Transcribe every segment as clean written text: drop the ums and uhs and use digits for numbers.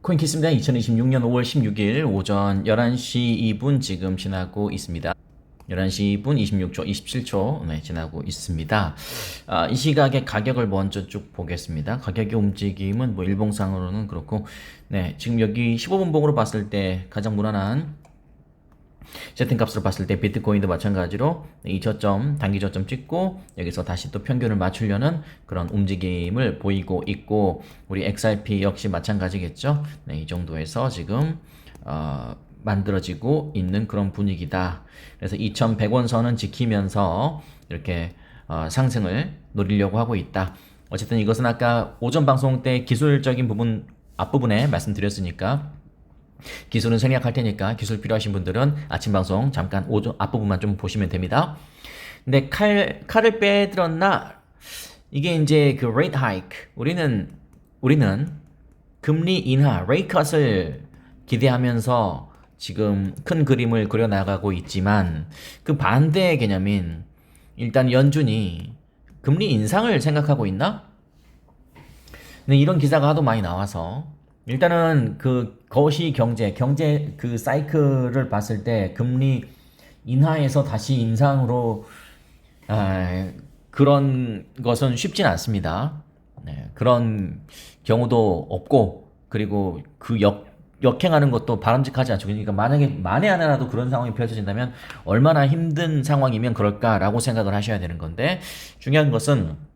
코인키스입니다. 2026년 5월 16일 오전 11시 2분 지금 지나고 있습니다. 11시 2분 26초, 27초 지나고 있습니다. 이 시각의 가격을 먼저 쭉 보겠습니다. 가격의 움직임은 뭐 일봉상으로는 그렇고, 지금 여기 15분 봉으로 봤을 때 가장 무난한 세팅값으로 봤을 때 비트코인도 마찬가지로 이 저점, 단기 저점 찍고 여기서 다시 또 평균을 맞추려는 그런 움직임을 보이고 있고, 우리 XRP 역시 마찬가지겠죠. 이 정도에서 지금 만들어지고 있는 그런 분위기다. 그래서 2100원 선은 지키면서 이렇게 상승을 노리려고 하고 있다. 어쨌든 이것은 아까 오전 방송 때 기술적인 부분 앞부분에 말씀드렸으니까, 기술은 생략할 테니까 기술 필요하신 분들은 아침 방송 잠깐 오전 앞부분만 좀 보시면 됩니다. 근데 칼을 빼들었나? 이게 이제 그 rate hike. 우리는 금리 인하, rate cut을 기대하면서 지금 큰 그림을 그려나가고 있지만, 그 반대의 개념인 일단 연준이 금리 인상을 생각하고 있나? 네, 이런 기사가 하도 많이 나와서 일단은 그 거시 경제 그 사이클을 봤을 때 금리 인하에서 다시 인상으로 그런 것은 쉽진 않습니다. 그런 경우도 없고, 그리고 그 역행하는 것도 바람직하지 않죠. 그러니까 만약에 만에 하나라도 그런 상황이 펼쳐진다면 얼마나 힘든 상황이면 그럴까라고 생각을 하셔야 되는 건데, 중요한 것은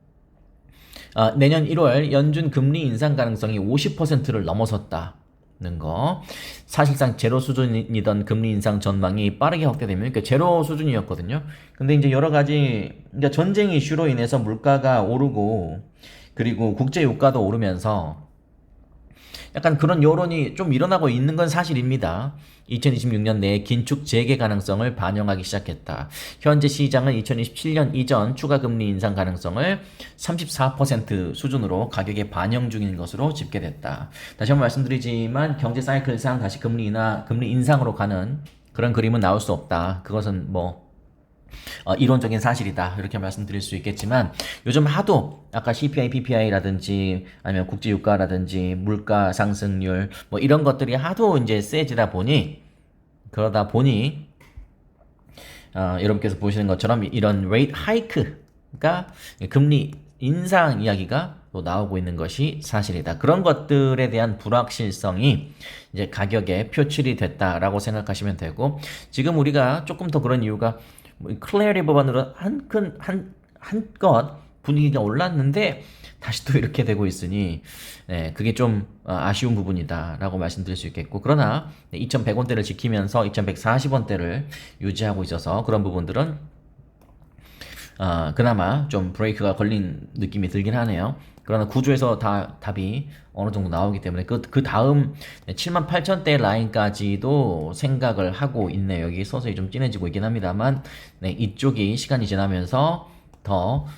내년 1월 연준 금리 인상 가능성이 50%를 넘어섰다는 거. 사실상 제로 수준이던 금리 인상 전망이 빠르게 확대되면, 그러니까 제로 수준이었거든요. 근데 이제 여러 가지, 그러니까 전쟁 이슈로 인해서 물가가 오르고, 그리고 국제 유가도 오르면서 약간 그런 여론이 좀 일어나고 있는 건 사실입니다. 2026년 내에 긴축 재개 가능성을 반영하기 시작했다. 현재 시장은 2027년 이전 추가 금리 인상 가능성을 34% 수준으로 가격에 반영 중인 것으로 집계됐다. 다시 한번 말씀드리지만 경제 사이클상 다시 금리 인상으로 가는 그런 그림은 나올 수 없다. 그것은 뭐 이론적인 사실이다, 이렇게 말씀드릴 수 있겠지만, 요즘 하도 아까 CPI, PPI라든지 아니면 국제유가라든지 물가 상승률 뭐 이런 것들이 하도 이제 세지다 보니, 그러다 보니 여러분께서 보시는 것처럼 이런 rate hike가, 금리 인상 이야기가 또 나오고 있는 것이 사실이다. 그런 것들에 대한 불확실성이 이제 가격에 표출이 됐다라고 생각하시면 되고, 지금 우리가 조금 더 그런 이유가 클래리티 법안으로 한껏 분위기가 올랐는데 다시 또 이렇게 되고 있으니, 그게 좀 아쉬운 부분이다라고 말씀드릴 수 있겠고, 그러나 2,100원대를 지키면서 2,140원대를 유지하고 있어서 그런 부분들은 그나마 좀 브레이크가 걸린 느낌이 들긴 하네요. 그러나 구조에서 답이 어느 정도 나오기 때문에 그 다음 78,000대 라인까지도 생각을 하고 있네요. 여기 서서히 좀 진해지고 있긴 합니다만, 이쪽이 시간이 지나면서 더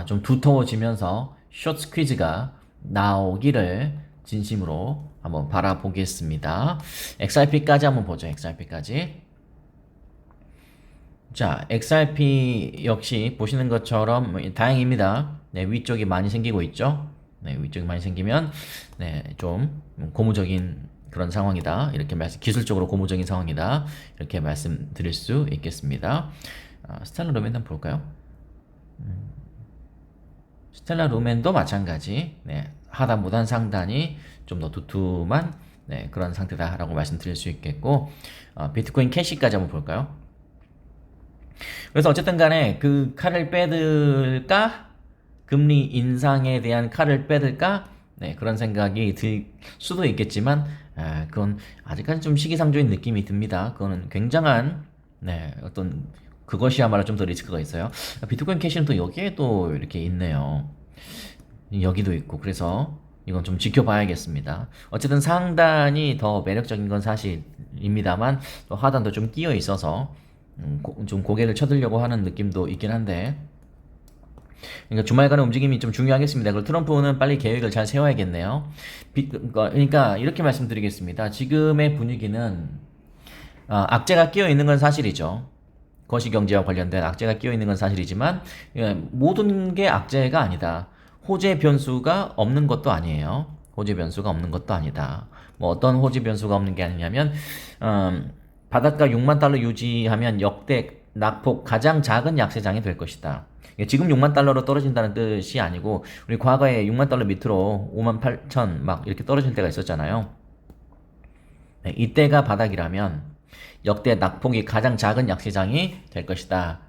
좀 두터워지면서 숏 스퀴즈가 나오기를 진심으로 한번 바라보겠습니다. XRP까지 한번 보죠. XRP까지. 자, XRP 역시 보시는 것처럼 다행입니다. 위쪽이 많이 생기고 있죠. 위쪽이 많이 생기면 좀 고무적인 그런 상황이다, 이렇게 기술적으로 고무적인 상황이다, 이렇게 말씀드릴 수 있겠습니다. 스텔라 루멘 한번 볼까요? 스텔라 루멘도 마찬가지, 하단보단 상단이 좀 더 두툼한 그런 상태다라고 말씀드릴 수 있겠고, 비트코인 캐시까지 한번 볼까요? 그래서 어쨌든 간에 그 칼을 빼들까? 금리 인상에 대한 칼을 빼들까? 그런 생각이 들 수도 있겠지만, 그건 아직까지 좀 시기상조인 느낌이 듭니다. 그거는 굉장한, 어떤, 그것이야말로 좀 더 리스크가 있어요. 비트코인 캐시는 또 여기에 또 이렇게 있네요. 여기도 있고, 그래서 이건 좀 지켜봐야겠습니다. 어쨌든 상단이 더 매력적인 건 사실입니다만, 또 하단도 좀 끼어 있어서 좀 고개를 쳐들려고 하는 느낌도 있긴 한데, 그러니까 주말간의 움직임이 좀 중요하겠습니다. 그리고 트럼프는 빨리 계획을 잘 세워야겠네요. 그러니까 이렇게 말씀드리겠습니다. 지금의 분위기는 악재가 끼어 있는 건 사실이죠. 거시경제와 관련된 악재가 끼어 있는 건 사실이지만, 모든 게 악재가 아니다. 호재 변수가 없는 것도 아니에요. 호재 변수가 없는 것도 아니다. 뭐 어떤 호재 변수가 없는 게 아니냐면 바닷가 6만 달러 유지하면 역대 낙폭 가장 작은 약세장이 될 것이다. 지금 6만 달러로 떨어진다는 뜻이 아니고 우리 과거에 6만 달러 밑으로 5만 8천 막 이렇게 떨어질 때가 있었잖아요. 네, 이때가 바닥이라면 역대 낙폭이 가장 작은 약세장이 될 것이다.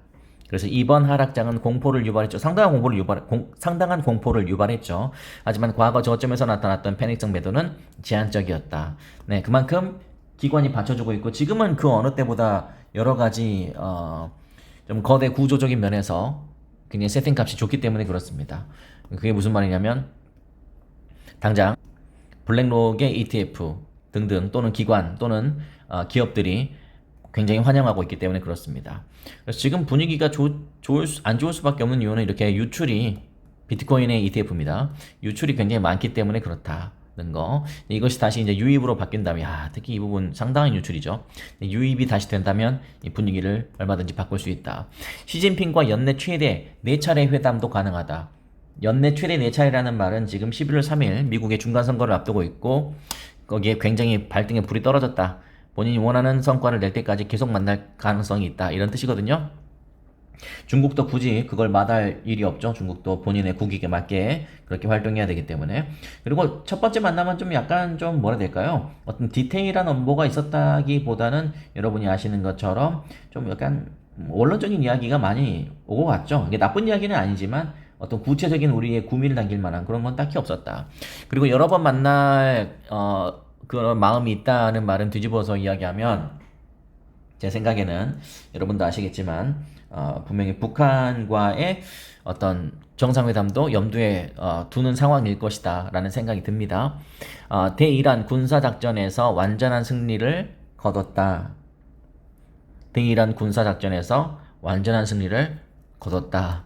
그래서 이번 하락장은 공포를 유발했죠. 상당한 공포를 유발했죠. 하지만 과거 저점에서 나타났던 패닉적 매도는 제한적이었다. 네, 그만큼 기관이 받쳐주고 있고 지금은 그 어느 때보다 여러 가지 좀 거대 구조적인 면에서 굉장히 세팅값이 좋기 때문에 그렇습니다. 그게 무슨 말이냐면 당장 블랙록의 ETF 등등 또는 기관 또는 기업들이 굉장히 환영하고 있기 때문에 그렇습니다. 그래서 지금 분위기가 안 좋을 수밖에 없는 이유는 이렇게 유출이 비트코인의 ETF입니다. 유출이 굉장히 많기 때문에 그렇다는 거. 이것이 다시 이제 유입으로 바뀐다면, 특히 이 부분 상당한 유출이죠. 유입이 다시 된다면 이 분위기를 얼마든지 바꿀 수 있다. 시진핑과 연내 최대 4차례 회담도 가능하다. 연내 최대 4차례라는 말은 지금 11월 3일 미국의 중간선거를 앞두고 있고 거기에 굉장히 발등에 불이 떨어졌다. 본인이 원하는 성과를 낼 때까지 계속 만날 가능성이 있다. 이런 뜻이거든요. 중국도 굳이 그걸 마다할 일이 없죠. 중국도 본인의 국익에 맞게 그렇게 활동해야 되기 때문에. 그리고 첫 번째 만남은 좀 약간 좀 뭐라 될까요? 어떤 디테일한 업보가 있었다기보다는 여러분이 아시는 것처럼 좀 약간 원론적인 이야기가 많이 오고 갔죠. 이게 나쁜 이야기는 아니지만 어떤 구체적인 우리의 구미를 당길 만한 그런 건 딱히 없었다. 그리고 여러 번 만날 그런 마음이 있다는 말은 뒤집어서 이야기하면 제 생각에는 여러분도 아시겠지만 분명히 북한과의 어떤 정상회담도 염두에 두는 상황일 것이다 라는 생각이 듭니다. 대이란 군사작전에서 완전한 승리를 거뒀다. 대이란 군사작전에서 완전한 승리를 거뒀다.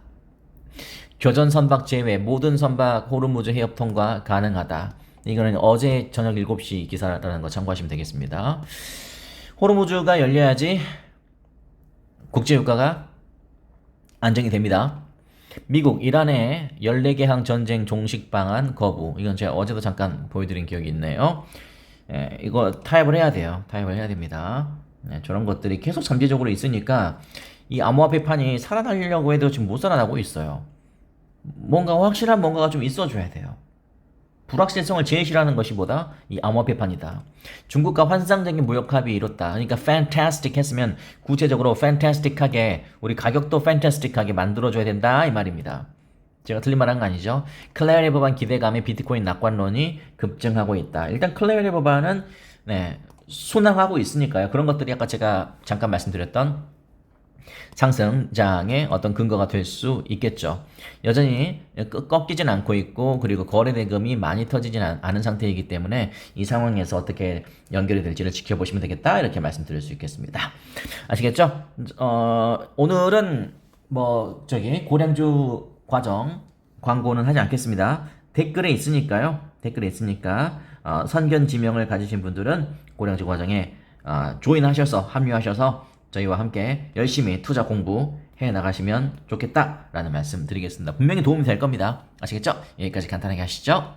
교전 선박 제외 모든 선박 호르무즈 해협 통과 가능하다. 이거는 어제 저녁 7시 기사라는 거 참고하시면 되겠습니다. 호르무즈가 열려야지 국제유가가 안정이 됩니다. 미국, 이란의 14개 항 전쟁 종식 방안 거부. 이건 제가 어제도 잠깐 보여드린 기억이 있네요. 이거 타협을 해야 돼요. 타협을 해야 됩니다. 저런 것들이 계속 잠재적으로 있으니까 이 암호화폐판이 살아나려고 해도 지금 못 살아나고 있어요. 뭔가 확실한 뭔가가 좀 있어줘야 돼요. 불확실성을 제일 싫어하는 것이보다 이 암호화폐판이다. 중국과 환상적인 무역합의 이뤘다. 그러니까 fantastic 했으면 구체적으로 fantastic하게 우리 가격도 fantastic하게 만들어줘야 된다 이 말입니다. 제가 틀린 말 한 거 아니죠? 클레어리 법안 기대감에 비트코인 낙관론이 급증하고 있다. 일단 클레어리 법안은 순항하고 있으니까요. 그런 것들이 아까 제가 잠깐 말씀드렸던 상승장의 어떤 근거가 될 수 있겠죠. 여전히 꺾이진 않고 있고 그리고 거래 대금이 많이 터지진 않은 상태이기 때문에 이 상황에서 어떻게 연결이 될지를 지켜보시면 되겠다 이렇게 말씀드릴 수 있겠습니다. 아시겠죠? 오늘은 고량주 과정 광고는 하지 않겠습니다. 댓글에 있으니까요. 댓글에 있으니까 선견 지명을 가지신 분들은 고량주 과정에 조인하셔서 합류하셔서 저희와 함께 열심히 투자 공부해 나가시면 좋겠다라는 말씀 드리겠습니다. 분명히 도움이 될 겁니다. 아시겠죠? 여기까지 간단하게 하시죠.